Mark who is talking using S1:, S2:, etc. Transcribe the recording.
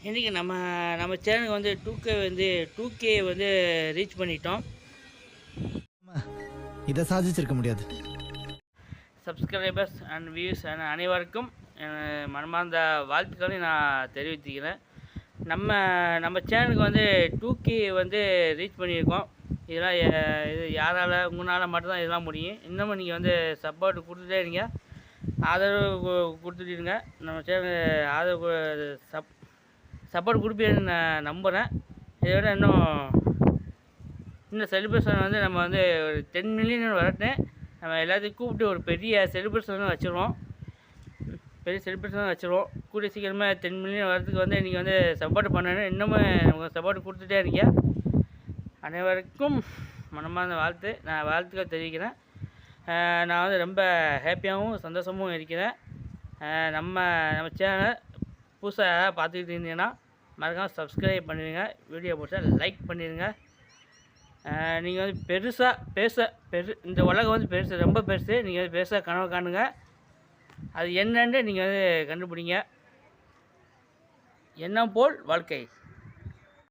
S1: இன்றைக்கி நம்ம சேனலுக்கு வந்து 2K வந்து ரீச் பண்ணிட்டோம்.
S2: இதை சாதிச்சிருக்க முடியாது.
S1: சப்ஸ்கிரைபர்ஸ் அண்ட் வியூஸ் அனைவருக்கும் மனமார்ந்த வாழ்த்துக்களை நான் தெரிவித்துக்கிறேன். நம்ம சேனலுக்கு வந்து 2K வந்து ரீச் பண்ணியிருக்கோம். இதெல்லாம் இது யாரால் உங்களால் மட்டும்தான் இதெல்லாம் முடியும். இன்னமும் நீங்கள் வந்து சப்போர்ட் கொடுத்துட்டே இருங்க, ஆதரவு கொடுத்துட்டீங்க. நம்ம சேனல் ஆதரவு சப்போர்ட் கொடுப்பீங்கன்னு நான் நம்புகிறேன். இதை விட இன்னும் செலிப்ரேஷன் வந்து நம்ம வந்து ஒரு 10 மில்லியன் வரட்டேன். நம்ம எல்லாத்தையும் கூப்பிட்டு ஒரு பெரிய செலிப்ரேஷன் வச்சுருவோம். கூடிய சீக்கிரமாக 10 மில்லியன் வரதுக்கு வந்து நீங்கள் வந்து சப்போர்ட் பண்ணணும். இன்னமும் நமக்கு சப்போர்ட் கொடுத்துட்டே இருக்கீங்க. அனைவருக்கும் மனமார்ந்த வாழ்த்துக்கள் தெரிவிக்கிறேன். நான் வந்து ரொம்ப ஹாப்பியாகவும் சந்தோஷமும் இருக்கிறேன். நம்ம சேனலை புதுசாக யாராவது பார்த்துக்கிட்டு இருந்தீங்கன்னா மறக்காமல் சப்ஸ்கிரைப் பண்ணிடுங்க. வீடியோ பிடிச்சா லைக் பண்ணிடுங்க. நீங்கள் வந்து இந்த உலகம் வந்து ரொம்ப பெருசு. நீங்கள் வந்து பெருசாக கனவு காணுங்க. அது என்னன்னு நீங்கள் வந்து கண்டுபிடிங்க. எண்ணம் போல் வாழ்க்கை.